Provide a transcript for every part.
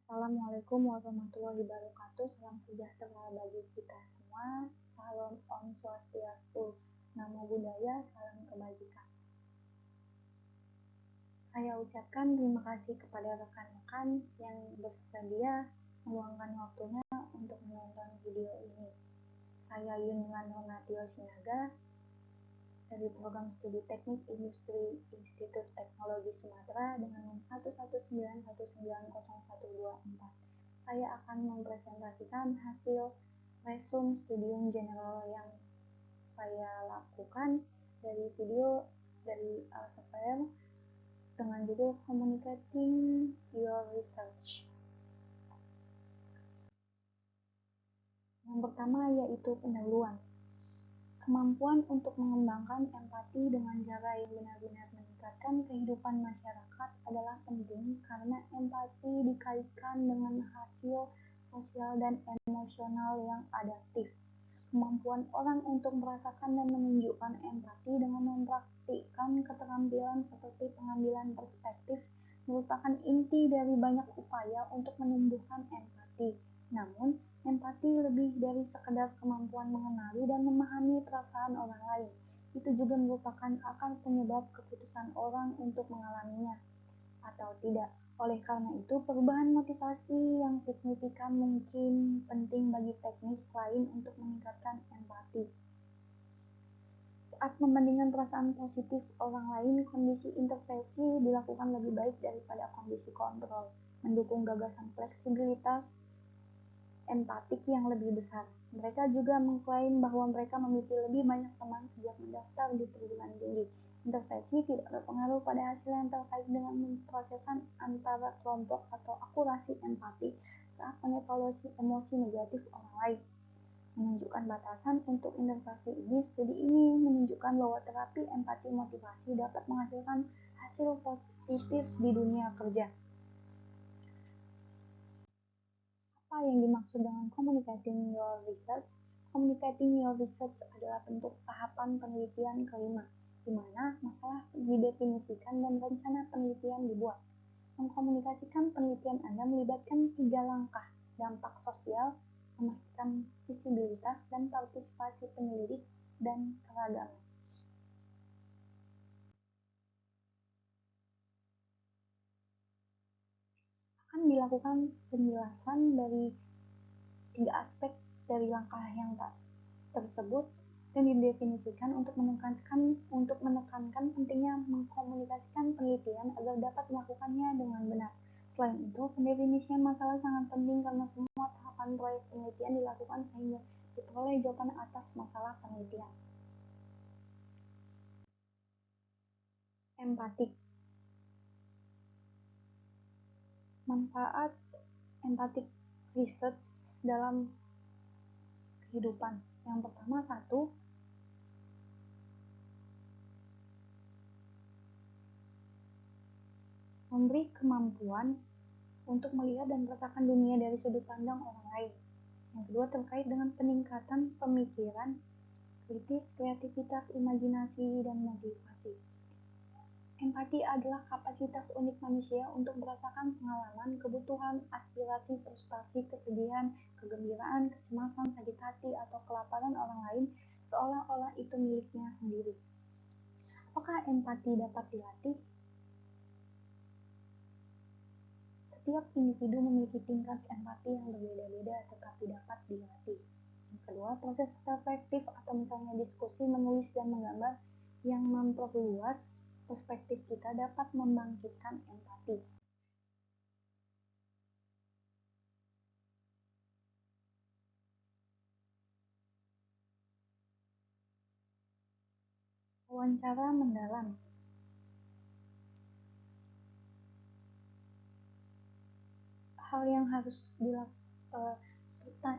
Assalamualaikum warahmatullahi wabarakatuh. Salam sejahtera bagi kita semua. Salam Om Swastiastu, Namo Buddhaya, salam kebajikan. Saya ucapkan terima kasih kepada rekan-rekan yang bersedia meluangkan waktunya untuk menonton video ini. Saya Yunilan Ronatio Sinaga dari Program Studi Teknik Industri Institut Teknologi Sumatera dengan NIM 119190124. Saya akan mempresentasikan hasil resum studium general yang saya lakukan dari video dari Elsevier dengan judul Communicating Your Research. Yang pertama yaitu pendahuluan. Kemampuan untuk mengembangkan empati dengan cara yang benar-benar meningkatkan kehidupan masyarakat adalah penting karena empati dikaitkan dengan hasil sosial dan emosional yang adaptif. Kemampuan orang untuk merasakan dan menunjukkan empati dengan mempraktikkan keterampilan seperti pengambilan perspektif merupakan inti dari banyak upaya untuk menumbuhkan empati. Namun, empati lebih dari sekedar kemampuan mengenali dan memahami perasaan orang lain. Itu juga merupakan akar penyebab keputusan orang untuk mengalaminya atau tidak. Oleh karena itu, perubahan motivasi yang signifikan mungkin penting bagi teknik lain untuk meningkatkan empati. Saat membandingkan perasaan positif orang lain, kondisi intervensi dilakukan lebih baik daripada kondisi kontrol, mendukung gagasan fleksibilitas empatik yang lebih besar. Mereka juga mengklaim bahwa mereka memiliki lebih banyak teman sejak mendaftar di perguruan tinggi. Intervensi tidak berpengaruh pada hasil yang terkait dengan memprosesan antara kelompok atau akurasi empati saat mengevaluasi emosi negatif orang lain. Menunjukkan batasan untuk intervensi ini, studi ini menunjukkan bahwa terapi empati motivasi dapat menghasilkan hasil positif di dunia kerja. Apa yang dimaksud dengan communicating your research? Communicating your research adalah bentuk tahapan penelitian kelima, di mana masalah didefinisikan dan rencana penelitian dibuat. Mengkomunikasikan penelitian Anda melibatkan 3 langkah: dampak sosial, memastikan visibilitas, dan partisipasi penyelidik dan keragaman. Akan dilakukan penjelasan dari 3 aspek dari langkah yang tersebut dan didefinisikan untuk menekankan pentingnya mengkomunikasikan penelitian agar dapat melakukannya dengan benar. Selain itu, pendefinisian masalah sangat penting karena semua tahapan proyek penelitian dilakukan sehingga diperoleh jawaban atas masalah penelitian. Empatik. Manfaat empatik research dalam kehidupan. Yang pertama, 1. Memberi kemampuan untuk melihat dan merasakan dunia dari sudut pandang orang lain. Yang kedua, terkait dengan peningkatan pemikiran, kritis, kreativitas, imajinasi, dan motivasi. Empati adalah kapasitas unik manusia untuk merasakan pengalaman, kebutuhan, aspirasi, frustasi, kesedihan, kegembiraan, kecemasan, sakit hati, atau kelaparan orang lain seolah-olah itu miliknya sendiri. Apakah empati dapat dilatih? Setiap individu memiliki tingkat empati yang berbeda-beda tetapi dapat dilatih. Yang kedua, proses reflektif atau misalnya diskusi, menulis, dan menggambar yang memperluas perspektif kita dapat membangkitkan empati. Wawancara mendalam. Hal yang harus dilakukan,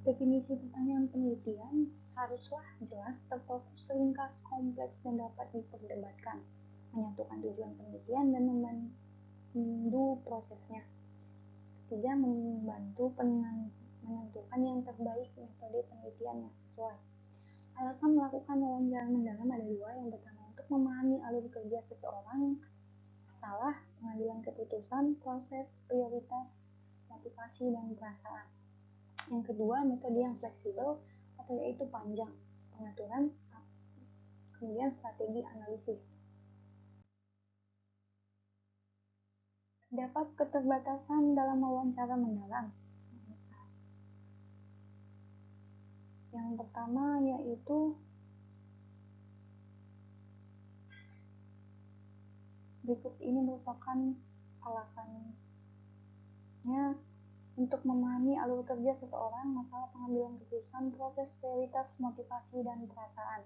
definisi pertanyaan penelitian haruslah jelas, terfokus, ringkas, kompleks, dan dapat diperdebatkan, menyatukan tujuan penelitian dan memandu prosesnya. Ketiga, membantu menentukan yang terbaik metode penelitian yang sesuai. Alasan melakukan wawancara mendalam ada 2. Yang pertama, untuk memahami alur kerja seseorang. masalah, pengambilan keputusan, proses, prioritas, motivasi, dan perasaan. Yang kedua, metode yang fleksibel atau yaitu panjang, pengaturan, kemudian strategi analisis. Terdapat keterbatasan dalam wawancara mendalam. Yang pertama yaitu berikut ini merupakan alasannya untuk memahami alur kerja seseorang, masalah pengambilan keputusan, proses, prioritas, motivasi, dan perasaan.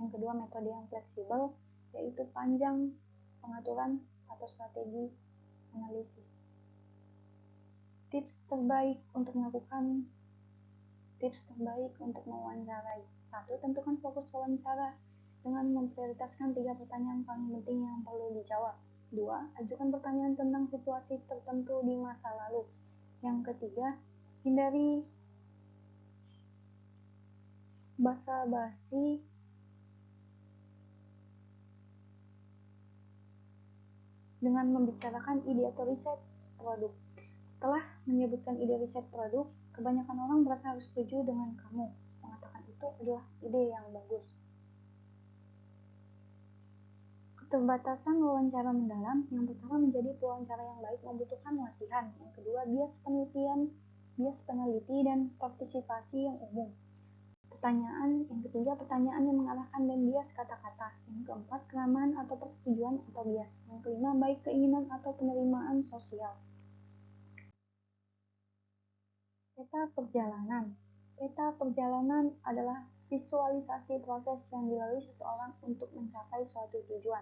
Yang kedua, metode yang fleksibel, yaitu panjang, pengaturan, atau strategi analisis. Tips terbaik untuk mewawancarai. 1. Tentukan fokus wawancara dengan memprioritaskan 3 pertanyaan paling penting yang perlu dijawab. 2. Ajukan pertanyaan tentang situasi tertentu di masa lalu. Yang ketiga, hindari basa-basi dengan membicarakan ide atau riset produk. Setelah menyebutkan ide riset produk, kebanyakan orang merasa harus setuju dengan kamu, mengatakan itu adalah ide yang bagus. Keterbatasan wawancara mendalam. Yang pertama, menjadi pewawancara yang baik membutuhkan latihan. Yang kedua, bias peneliti dan partisipasi yang umum. Yang ketiga, pertanyaan yang mengarahkan dan bias kata-kata. Yang keempat, kesamaan atau persetujuan atau bias. Yang kelima, baik keinginan atau penerimaan sosial. Peta perjalanan. Peta perjalanan adalah visualisasi proses yang dilalui seseorang untuk mencapai suatu tujuan.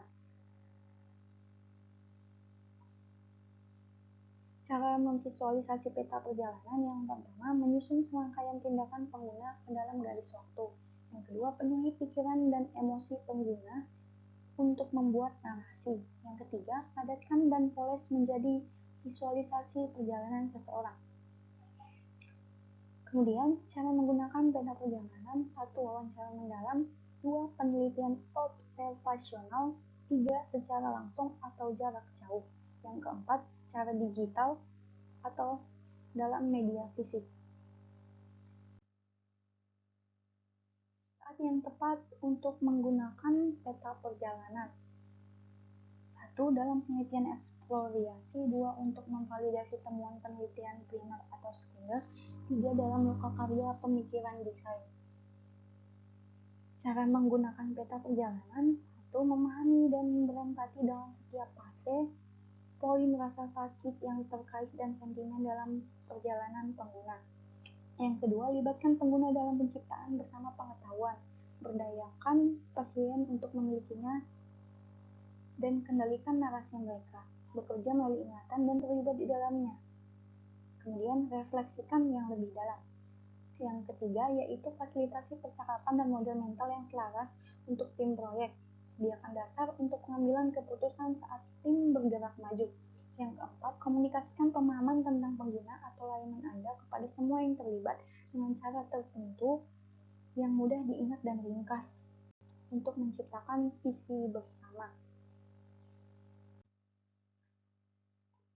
Cara memvisualisasi peta perjalanan. Yang pertama, menyusun serangkaian tindakan pengguna ke dalam garis waktu. Yang kedua, penuhi pikiran dan emosi pengguna untuk membuat narasi. Yang ketiga, padatkan dan poles menjadi visualisasi perjalanan seseorang. Kemudian, cara menggunakan peta perjalanan. 1. Wawancara mendalam. 2. Penelitian observasional. 3. Secara langsung atau jarak jauh. Yang keempat, secara digital atau dalam media fisik. Saat yang tepat untuk menggunakan peta perjalanan. 1. Dalam penelitian eksplorasi. 2. Untuk memvalidasi temuan penelitian primer atau sekunder. 3. Dalam lokakarya pemikiran desain. Cara menggunakan peta perjalanan. 1. Memahami dan berempati dengan setiap fase, poin rasa sakit yang terkait dan sentimen dalam perjalanan pengguna. Yang kedua, libatkan pengguna dalam penciptaan bersama pengetahuan. Berdayakan pasien untuk memilikinya dan kendalikan narasi mereka. Bekerja melalui ingatan dan terlibat di dalamnya. Kemudian, refleksikan yang lebih dalam. Yang ketiga, yaitu fasilitasi percakapan dan model mental yang selaras untuk tim proyek. Sediakan dasar untuk pengambilan keputusan saat tim bergerak maju. Yang keempat, komunikasikan pemahaman tentang pengguna atau layanan Anda kepada semua yang terlibat dengan cara tertentu yang mudah diingat dan ringkas untuk menciptakan visi bersama.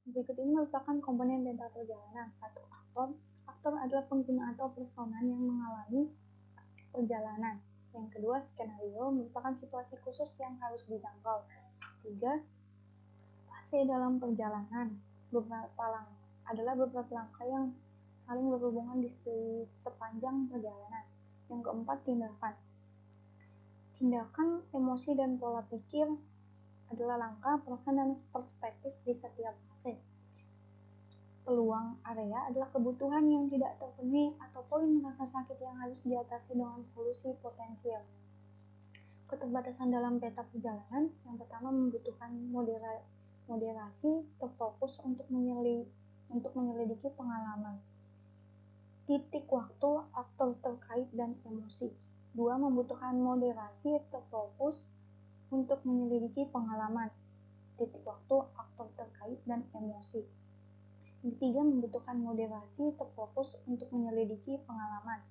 Berikut ini merupakan komponen peta perjalanan. 1. Aktor. Aktor adalah pengguna atau personan yang mengalami perjalanan. Yang kedua, skenario merupakan situasi khusus yang harus dijangkau. 3. Fase dalam perjalanan adalah beberapa langkah yang saling berhubungan di sepanjang perjalanan. Yang keempat, tindakan. Tindakan, emosi, dan pola pikir adalah langkah, perasaan, dan perspektif di setiap fase. Peluang area adalah kebutuhan yang tidak terpenuhi atau poin rasa sakit yang harus diatasi dengan solusi potensial. Keterbatasan dalam peta perjalanan. Yang pertama, membutuhkan moderasi terfokus untuk menyelidiki pengalaman. Titik waktu, aktor terkait, dan emosi. 2. Membutuhkan moderasi terfokus untuk menyelidiki pengalaman. Titik waktu, aktor terkait, dan emosi. Yang ketiga, membutuhkan moderasi terfokus untuk menyelidiki pengalaman.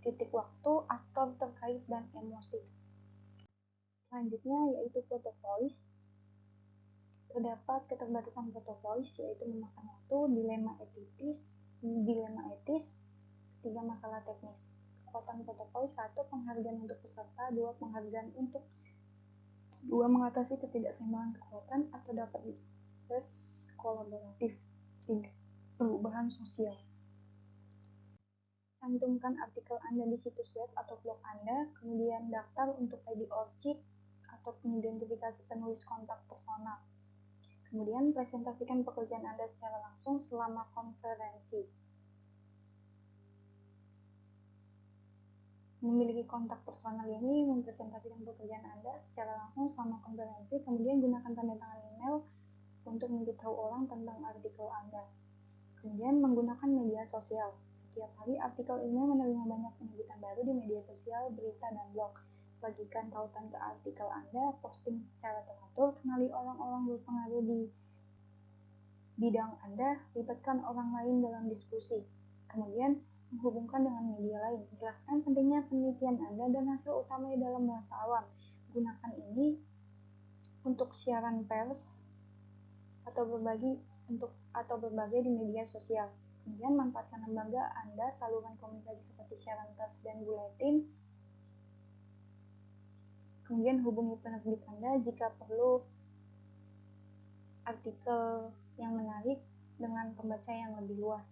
Titik waktu, aktor terkait, dan emosi. Selanjutnya yaitu foto voice. Terdapat keterbatasan protokolis, yaitu memakan waktu, dilema etis, ketiga masalah teknis. Kekuatan protokolis: 1. Penghargaan untuk peserta, 2. Penghargaan untuk 2. Mengatasi ketidakseimbangan kekuatan atau dapat diakses kolaboratif. 3. Perubahan sosial. Cantumkan artikel Anda di situs web atau blog Anda, kemudian daftar untuk ID ORCID atau pengidentifikasi penulis kontak personal. Kemudian presentasikan pekerjaan Anda secara langsung selama konferensi. Memiliki kontak personal ini mempresentasikan pekerjaan Anda secara langsung selama konferensi, kemudian gunakan tanda tangan email untuk memberitahu orang tentang artikel Anda. Kemudian menggunakan media sosial. Setiap hari artikel ini menerima banyak penyebutan baru di media sosial, berita, dan blog. Bagikan tautan ke artikel Anda, posting secara teratur, kenali orang-orang berpengaruh di bidang Anda, libatkan orang lain dalam diskusi. Kemudian menghubungkan dengan media lain. Jelaskan pentingnya penelitian Anda dan hasil utamanya dalam bahasa awam. Gunakan ini untuk siaran pers atau berbagai di media sosial. Kemudian manfaatkan lembaga Anda, saluran komunikasi seperti siaran pers dan buletin. Kemudian hubungi penerbit Anda jika perlu artikel yang menarik dengan pembaca yang lebih luas.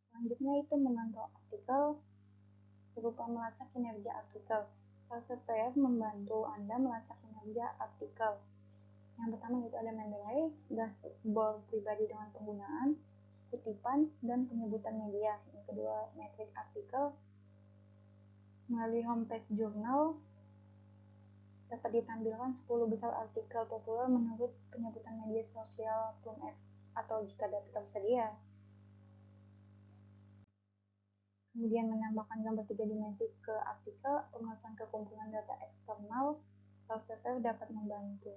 Selanjutnya itu memantau artikel berupa melacak kinerja artikel. Elsevier membantu Anda melacak kinerja artikel. Yang pertama itu ada Mendeley, dashboard pribadi dengan penggunaan, kutipan, dan penyebutan media. Yang kedua, metrik artikel. Melalui homepage jurnal dapat ditampilkan 10 besar artikel populer menurut penyebutan media sosial +X atau jika data tersedia. Kemudian menambahkan gambar 3 dimensi ke artikel atau melakukan kekumpulan data eksternal, Elsevier dapat membantu.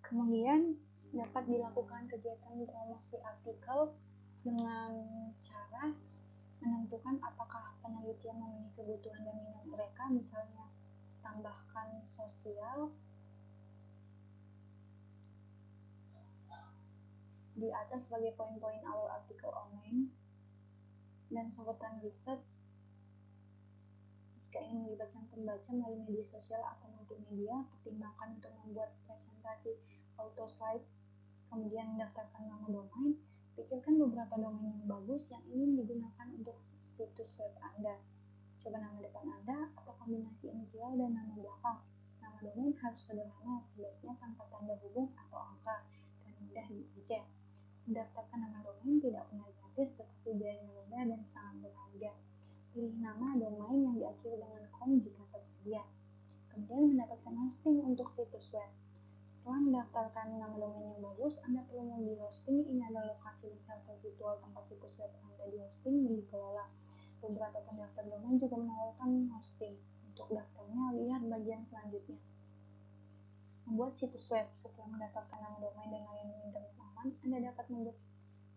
Kemudian dapat dilakukan kegiatan promosi artikel dengan cara menentukan apakah penelitian memenuhi kebutuhan dan minat mereka, misalnya tambahkan sosial di atas sebagai poin-poin awal artikel online, dan sorotan riset jika ingin melibatkan pembaca melalui media sosial atau multimedia. Pertimbangkan untuk membuat presentasi auto slide, kemudian mendaftarkan nama domain. Pikirkan beberapa domain yang bagus yang ingin digunakan untuk situs web Anda. Coba nama depan Anda atau kombinasi inisial dan nama belakang. Nama domain harus sederhana, sebaiknya tanpa tanda hubung atau angka, dan mudah dibaca. Mendaftarkan nama domain tidak pernah gratis, tetapi biayanya rendah dan sangat berharga. Pilih nama domain yang diakhiri dengan .com jika tersedia. Kemudian mendapatkan hosting untuk situs web. Setelah mendaftarkan nama domain yang bagus, Anda perlu membeli hosting. Ini adalah lokasi dan server virtual tempat situs web Anda di-hosting dan dikelola. Beberapa pendaftar domain juga menawarkan hosting. Untuk daftarnya, lihat bagian selanjutnya. Membuat situs web. Setelah mendaftarkan nama domain dan layanan internet aman, Anda dapat membuat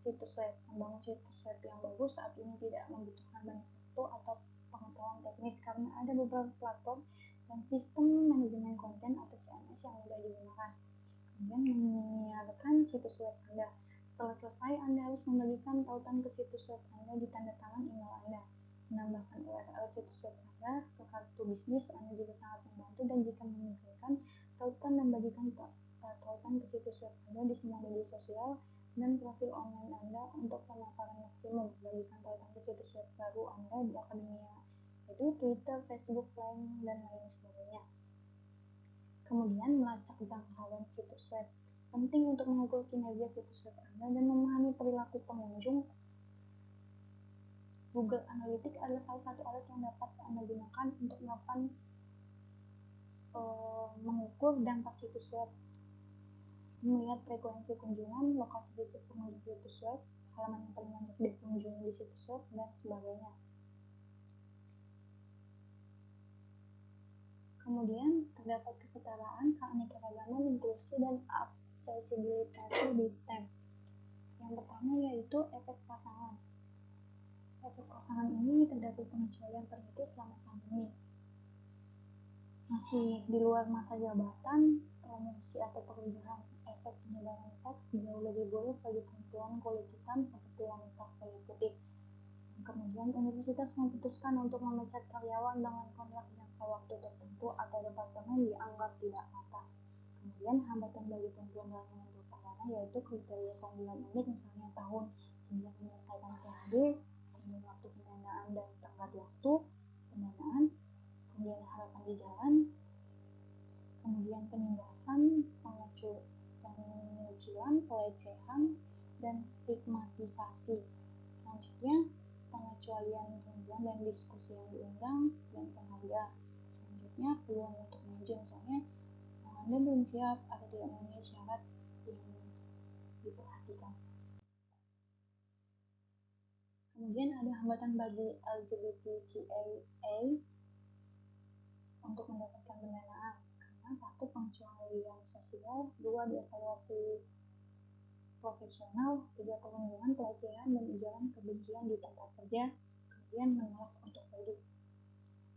situs web. Membangun situs web yang bagus saat ini tidak membutuhkan banyak waktu atau pengetahuan teknis karena ada beberapa platform dan sistem manajemen konten atau CMS yang mudah digunakan. Kemudian menyiarkan situs web Anda. Setelah selesai, Anda harus membagikan tautan ke situs web Anda di tanda tangan email Anda. Menambahkan URL situs web Anda ke kartu bisnis Anda juga sangat membantu, dan jika memungkinkan, tautan dan bagikan tautan ke situs web Anda di semua media sosial dan profil online Anda untuk pemaparan maksimum. Bagikan tautan ke situs web baru Anda di akademia, yaitu Twitter, Facebook, Line, dan lain sebagainya. Kemudian melacak jangkauan situs web. Penting untuk mengukur kinerja situs web Anda dan memahami perilaku pengunjung. Google Analytics adalah salah satu alat yang dapat Anda gunakan untuk melakukan mengukur dampak situs web, melihat frekuensi kunjungan, lokasi fisik pengunjung situs web, halaman yang paling banyak dikunjungi di situs web, dan sebagainya. Kemudian terdapat kesetaraan, keanekaragaman, inklusi, dan aksesibilitas di STEM. Yang pertama yaitu efek pasangan. Efek pasangan ini terdapat pengecualian peneliti selama pandemi. Masih di luar masa jabatan, promosi atau pekerjaan, efek penyebaran teks jauh lebih buruk bagi perempuan kulit hitam seperti wanita kulit putih. Kemudian universitas memutuskan untuk memecat karyawan dengan kontrak jangka waktu tertentu atau departemen dianggap tidak pantas. Kemudian hambatan bagi perempuan dalam mengumpulkan dana yaitu kriteria keunggulan unik, misalnya tahun sejak menyelesaikan PhD, kemudian waktu pendanaan dan tenggat waktu pendanaan, kemudian harapan di jalan, kemudian penindasan, pengecilan, pelecehan, dan stigmatisasi. Selanjutnya, pengecualian perempuan dan diskusi yang diundang dan penghargaan. Selanjutnya, peluang untuk maju, misalnya Anda belum siap atau tidak memenuhi syarat yang diperhatikan. Kemudian ada hambatan bagi LGBTQIA untuk mendapatkan pendanaan, karena satu, pengecualian sosial, dua, dievaluasi profesional, tiga, perundungan, pelecehan, dan ujaran kebencian di tempat kerja, kemudian menolak untuk pergi.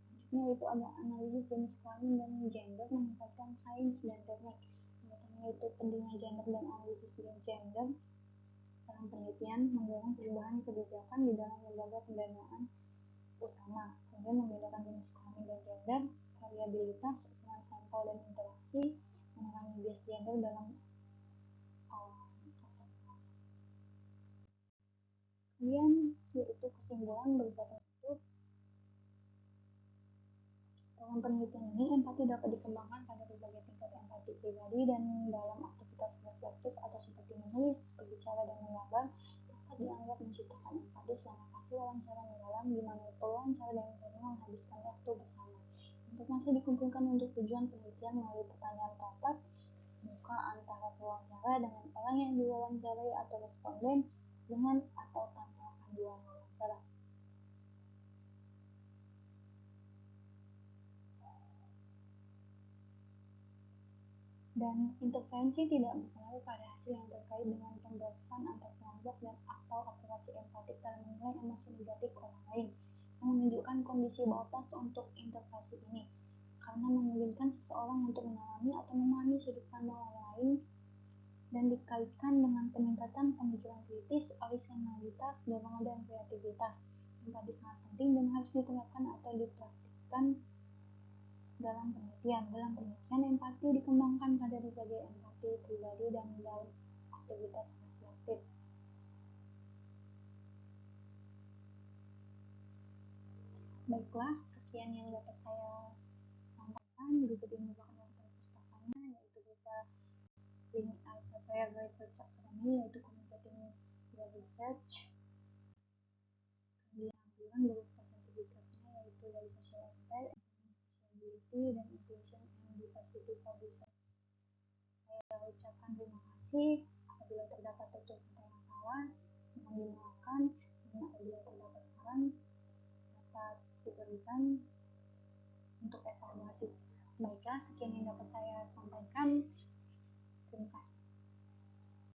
Selanjutnya itu ada analisis jenis kelamin dan gender meningkatkan sains dan teknik. Yang pertama itu pentingnya gender dan analisis gender dalam penelitian, mendorong perubahan kebijakan di dalam lembaga pendanaan utama, kemudian membedakan jenis kelamin dan gender, variabilitas, ukuran sampel dan interaksi, mengurangi bias gender dalam kemudian yaitu kesimpulan berupa penutup. Dalam penelitian ini, empati dapat dikembangkan pada berbagai tingkat empati pribadi dan dalam aktivitas reflektif atau seperti menulis, berbicara, dan menggambar dapat dianggap menciptakan empati selama fase wawancara mendalam, di mana pewawancara dan interview menghabiskan waktu bersama. Informasi dikumpulkan untuk tujuan penelitian melalui pertanyaan tatap muka antara pewawancara dengan orang yang diwawancarai atau responden dengan atau tanpa panduan wawancara. Dan intervensi tidak berpengaruh pada hasil yang terkait dengan pembahasan antar kelompok dan atau akurasi empatik dalam menilai emosi negatif orang lain, yang menunjukkan kondisi batas untuk intervensi ini, karena memungkinkan seseorang untuk mengalami atau memahami sudut pandang orang lain dan dikaitkan dengan peningkatan pemikiran kritis, orisinalitas, dorongan, dan kreativitas. Empati sangat penting dan harus diterapkan atau dipraktikkan dalam penelitian. Dalam penelitian, empati dikembangkan pada berbagai empati pribadi dan dalam aktivitas reflektif. Baiklah, sekian yang dapat saya sampaikan. Berikut ini merupakan daftar pustakanya, yaitu berupa Link Elsevier Research Academy, yaitu Communicating Your Research. Kemudian ampilan berupa sertifikatnya, yaitu dari Social Impact, Sociability, dan Inclusion and Diversity for Research. Saya ucapkan terima kasih. Apabila terdapat tutur kata yang salah, mohon dimaafkan, dan apabila terdapat saran dapat diberikan untuk evaluasi. Baiklah, sekian yang dapat saya sampaikan. Terima kasih.